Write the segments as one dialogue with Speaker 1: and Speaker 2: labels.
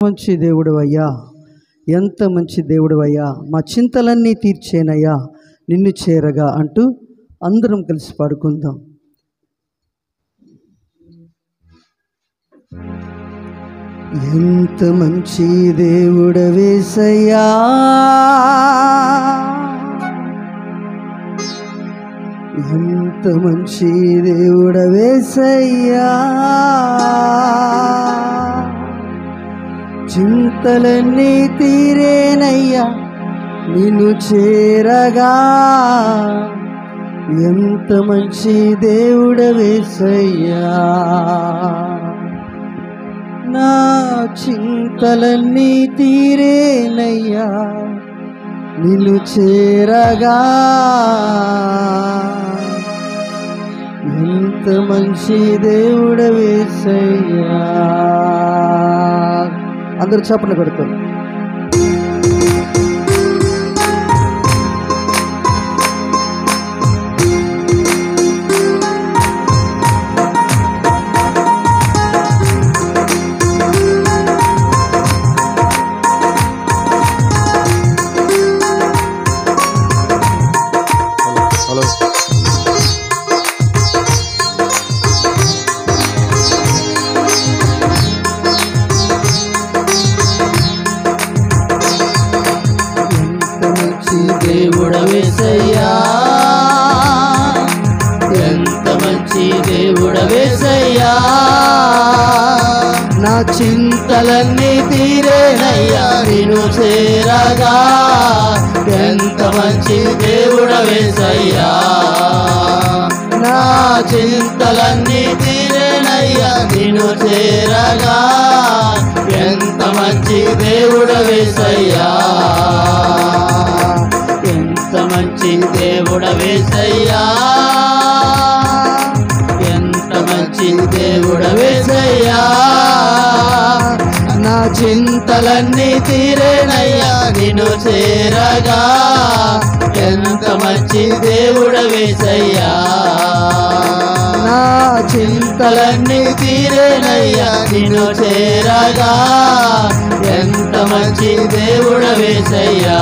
Speaker 1: మంచి దేవుడవయ్యా, ఎంత మంచి దేవుడవయ్యా, మా చింతలన్నీ తీర్చేనయ్యా నిన్ను చేరగా అంటూ అందరం కలిసి పాడుకుందాం. ఎంత మంచి దేవుడవేసయ్యా, ఎంత మంచి దేవుడవేసయ్యా, చింతలన్నీ తీరేనయ్యా నిన్ను చేరగా. ఎంత మంచి దేవుడవేసయ్యా, నా చింతలన్నీ తీరేనయ్యా నిన్ను చేరగా. ఎంత మంచి దేవుడవేసయ్యా. అందరూ చప్పట్లు కొడతారు. దేవుడవేసయ్యా, ఎంత మంచి దేవుడవేసయ్యా, నా చింతలన్నీ తీరేనయ్యా నిన్ను చేరగా. ఎంత మంచి దేవుడవేసయ్యా, నా చింతలన్నీ తీరేనయ్యా నిన్ను చేరగా. ఎంత మంచి దేవుడవేసయ్యా, ఎంత మంచి దేవుడవేసయ్యా, ఎంత మంచి దేవుడవేసయ్యా, నా చింతలన్నీ తీరేనయ్యా నిన్ను చేరగా. ఎంత మంచి దేవుడవేసయ్యా, నా చింతలన్నీ తీరేనయ్యా నిన్ను చేరగా. ఎంత మంచి దేవుడవేసయ్యా.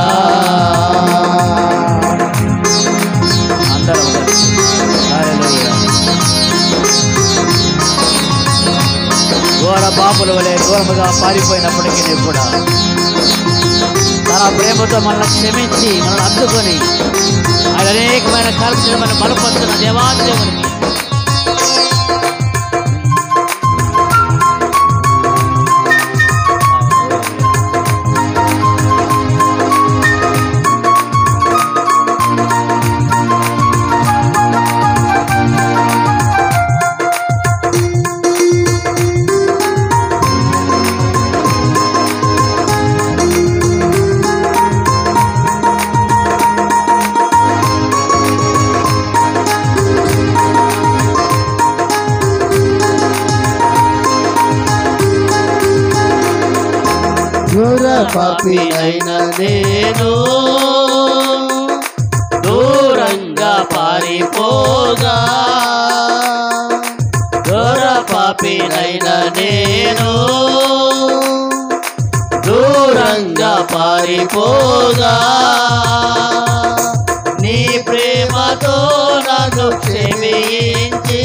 Speaker 2: ఘోర పాపుల వలె ఘోరముగా పారిపోయినప్పటికీ కూడా తన ప్రేమతో మనల్ని క్షమించి మనల్ని అద్దుకొని ఆయన అనేకమైన కార్యక్రమాలను మనం బలపరుస్తున్న దేవాదేవునికి
Speaker 1: పాపినైన నేను దూరంగా పారిపోగా, ఘోర పాపినైన నేను దూరంగా పారిపోగా, నీ ప్రేమతో నన్ను క్షమించి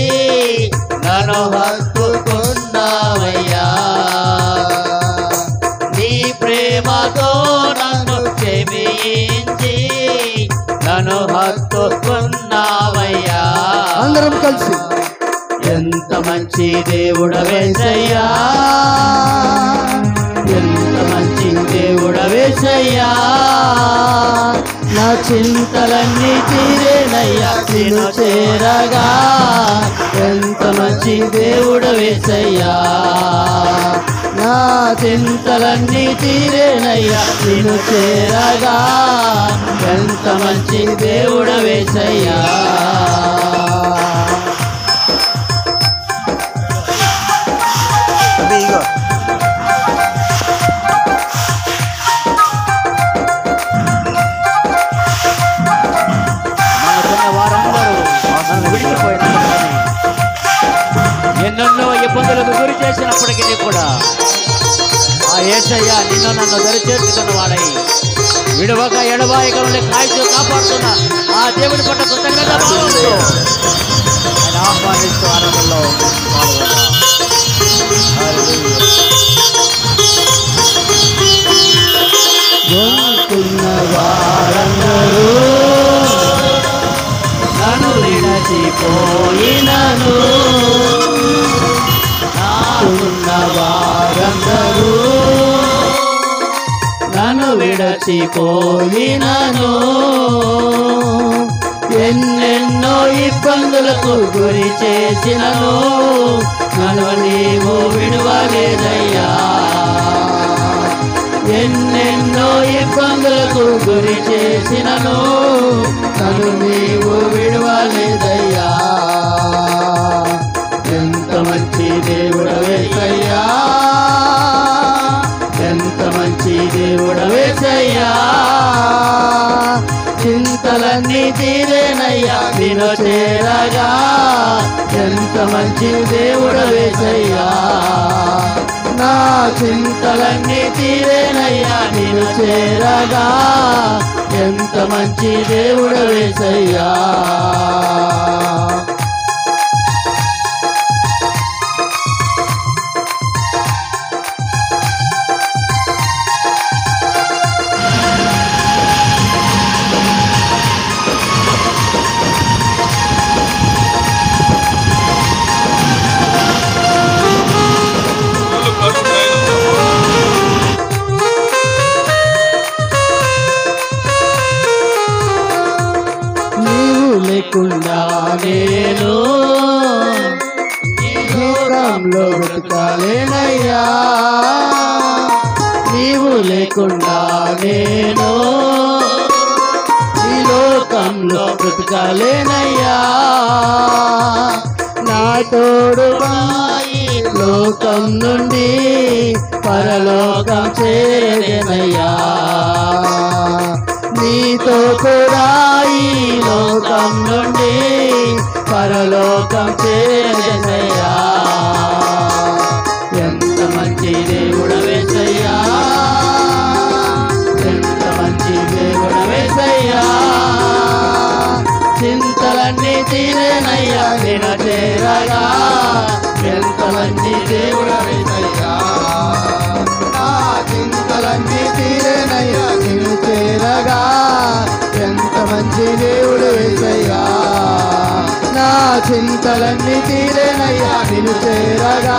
Speaker 1: నన్ను హత్తుకున్నావయ్యా. ప్రేమతో నన్ను క్షమించి నన్ను హత్తుకున్నావయ్యా. అందరం కలిసి ఎంత మంచి దేవుడవేసయ్యా, ఎంత మంచి దేవుడవేసయ్యా, నా చింతలన్నీ తీరేనయ్యా నిన్ను చేరగా. ఎంత మంచి దేవుడవేసయ్యా, నా చింతలన్నీ తీరేనయ్యా నిన్ను చేరగా. ఎంత మంచి దేవుడవేసయ్యా. వారందరూ నన్ను విడిచిపోయినప్పటికీ ఎన్నెన్నో ఇబ్బందులకు గురి చేసినప్పటికీ కూడా ఆ యేసు
Speaker 2: యేసయ్యా నిన్ను నన్ను దరి చేర్చుకున్న వాడై విడవక ఎడబాయకలను కాల్చు కాపాడుతున్న ఆ దేవుని పట్ల కృతజ్ఞత భావంతో ఆయన ఆహ్వానిస్తూ ఆనందంలో పాల్గొన్నాం.
Speaker 1: గొంతున్న వారందరూ
Speaker 2: నన్ను విడచిపోయినను,
Speaker 1: నాకున్న వారందరూ
Speaker 2: నన్ను విడచిపోయినను,
Speaker 1: ఎన్నెన్నో ఇబ్బందులకు గురి చేసినను
Speaker 2: నన్ను నీవు విడువలేదయ్యా.
Speaker 1: ఎన్నెన్నో ఇబ్బందులకు గురి చేసినను నన్ను నీవు విడవలేదయ్యా. ఎంత మంచి దేవుడవేసయ్యా, ఎంత మంచి దేవుడవేసయ్యా. చింతలన్నీ తీరేనయ్యా నిన్ను చేరగా, ఎంత మంచి దేవుడవేసయ్యా. నా చింతలన్నీ తీరేనయ్యా నిన్ను చేరగా, ఎంత మంచి దేవుడవేసయ్యా. లేకుండా నేను లోకంలో బ్రతకాలేనయ్యా. నీవు లేకుండా నేను ఈ లోకంలో బ్రతకాలేనయ్యా. నా తోడుగా ఈ లోకం నుండి పరలోకం చేరేనయ్యా. నీతో కూడా ఈ లోకం నుండి పరలోకం చేరేనయ్యా. ఎంత మంచి దేవుడవేసయ్యా, ఎంత మంచి దేవుడవేసయ్యా. చింతలన్నీ తీరేనయ్యా నిన్ను చేరగా, ఎంత మంచి దేవుడవేసయ్యా. నా చింతలన్నీ తీరేనయ్యా నిన్ను చేరగా, ఎంత మంచి దేవుడవేసయ్యా. నా చింతలన్నీ తీరేనయ్యా నిన్ను చేరగా,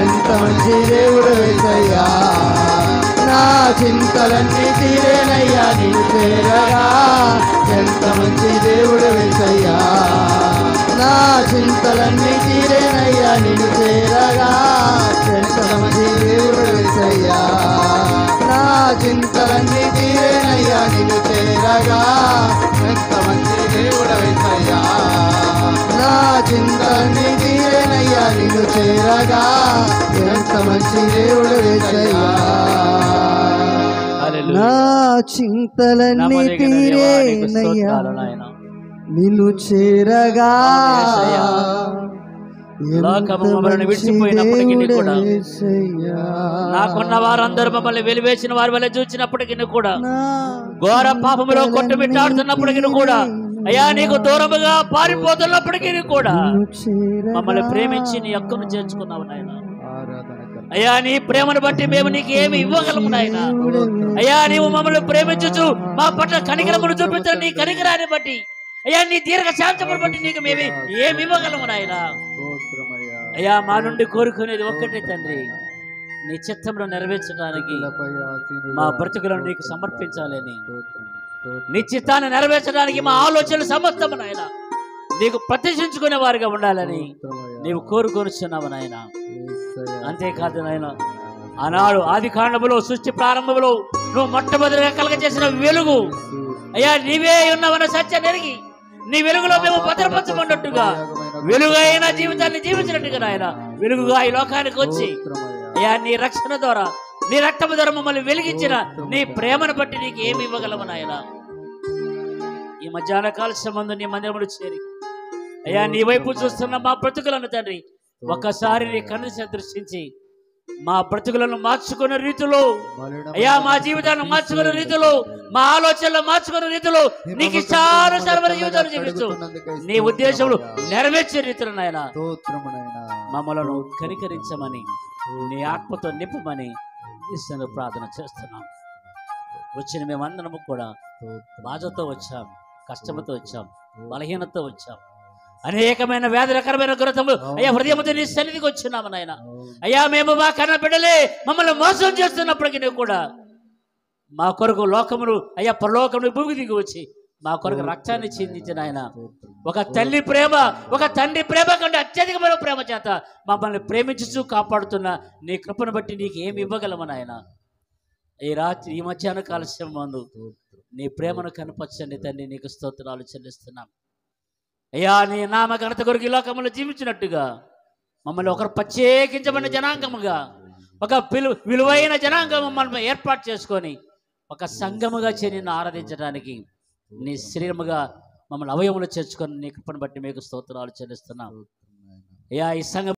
Speaker 1: ఎంత మంచి దేవుడవేసయ్యా. నా చింతలన్నీ తీరేనయ్యా నిన్ను చేరగా, ఎంత మంచి దేవుడవేసయ్యా. నా చింతలన్నీ తీరేనయ్యా నిన్ను చేరగా, ఎంత మంచి దేవుడవేసయ్యా. నా చింతలన్నీ తీరేనయ్యా నిన్ను చేరగా, ఎంత మంచి దేవుడవేసయ్యా. నా చింతలన్నీ తీరేనయ్యా నిన్ను చేరగా, ఎంత మంచి దేవుడవేసయ్యా. నా చింతలన్నీ తీరేనయ్యా నిన్ను చేరగా,
Speaker 2: లోకము మమ్మల్ని విడిచిపోయినప్పటికీ కూడా, నాకున్న వారందరూ మమ్మల్ని వెలివేసిన వారి వల్ల చూసినప్పటికీ కూడా, ఘోర పాపములో కొట్టుమిట్టాడుతున్నప్పటికీ కూడా, అయ్యా నీకు దూరముగా పారిపోతున్నప్పటికీ కూడా మమ్మల్ని ప్రేమించి నీ హక్కును చేర్చుకున్నావు నాయన. అయ్యా నీ ప్రేమను బట్టి మేము నీకు ఏమి ఇవ్వగలము నాయన. అయ్యా నీవు మమ్మల్ని ప్రేమించుచు మా పట్ల కనికరమును చూపించిన నీ కనికరాన్ని బట్టి, అయ్యా నీ దీర్ఘ శాంతమును బట్టి నీకు మేము ఏమి ఇవ్వగలము నాయన. అయ్యా మా నుండి కోరుకునేది ఒక్కటే తండ్రి, నీ చిత్తంలో నెరవేర్చడానికి మా బ్రతుకులను నీకు సమర్పించాలని, నీ చిత్తాన్ని నెరవేర్చడానికి మా ఆలోచనలు సమస్తము నాయన నీకు ప్రతిష్ఠించుకునే వారిగా ఉండాలని నీవు కోరుకొనిస్తున్నావు నాయన. అంతేకాదు నాయన, ఆనాడు ఆది కాండములో సృష్టి ప్రారంభంలో నువ్వు మొట్టమొదటిగా కలగజేసిన వెలుగు, అయ్యా నీవే ఉన్నావన్న సత్యాన్ని ఎరిగి నీ వెలుగులో మేము భద్రపరచమన్నట్టుగా వెలుగైన జీవితాన్ని జీవించినట్టుగా నాయన వెలుగుగా ఈ లోకానికి వచ్చి, అయ్యా నీ రక్షణ ద్వారా నీ రక్తము ద్వారా మమ్మల్ని వెలిగించిన నీ ప్రేమను బట్టి నీకు ఏమి ఇవ్వగలము నాయన. ఈ మధ్యాహ్న కాల సంబంధం నీ మందిరములు చేరి, అయ్యా నీ వైపు చూస్తున్న మా బ్రతుకులను తండ్రి ఒక్కసారి నీ కన్ను దృష్టించి మా బ్రతుకులను మార్చుకునే రీతిలో అయ్యా, మా జీవితాలను మార్చుకునే రీతిలో, మా ఆలోచనలు మార్చుకునే రీతిలో నీకు ఇష్టానుసారమైన జీవితాలు జీవిస్తూ నీ ఉద్దేశంలో నెరవేర్చే రీతిలో నాయన మమ్మలను కనికరించమని, నీ ఆత్మతో నింపమని ఇస్తున్న ప్రార్థన చేస్తున్నాం. వచ్చిన మేమందరము కూడా బాధతో వచ్చాం, కష్టంతో వచ్చాం, బలహీనతతో వచ్చాం, అనేకమైన వ్యాధికరమైన గురతములు అయ్యా హృదయంతో నీ సన్నిధికి వచ్చినాము నాయన. అయ్యా, మేము మా కన్న బిడ్డలే మమ్మల్ని మోసం చేస్తున్నప్పటికీ కూడా మా కొరకు లోకములు అయ్యా పరలోకములు భూమికి దిగి వచ్చి మా కొరకు రక్తాన్ని చిందించిన ఆయన, ఒక తల్లి ప్రేమ, ఒక తండ్రి ప్రేమ కంటే అత్యధికమైన ప్రేమ చేత మమ్మల్ని ప్రేమించుతూ కాపాడుతున్న నీ కృపను బట్టి నీకు ఏమి ఇవ్వగలమని ఆయన ఈ రాత్రి ఈ మధ్యాహ్న కాలస్యం మందు నీ ప్రేమను కనపరచండి తండ్రి. నీకు స్తోత్రాలు చెల్లిస్తున్నాం అయ్యా. నీ నామ ఘనత కొరకు ఈ లోకములో జీవించినట్టుగా మమ్మల్ని ఒకరు ప్రత్యేకించబడిన జనాంగముగా, ఒక విలువైన జనాంగం మమ్మల్ని ఏర్పాటు చేసుకొని ఒక సంఘముగా చేరి నిన్ను ఆరాధించడానికి నీ శరీరముగా మమ్మల్ని అవయములు చేర్చుకొని నీ కృపను బట్టి మీకు స్తోత్రాలు చెల్లిస్తున్నాం అయ్యా. ఈ సంఘం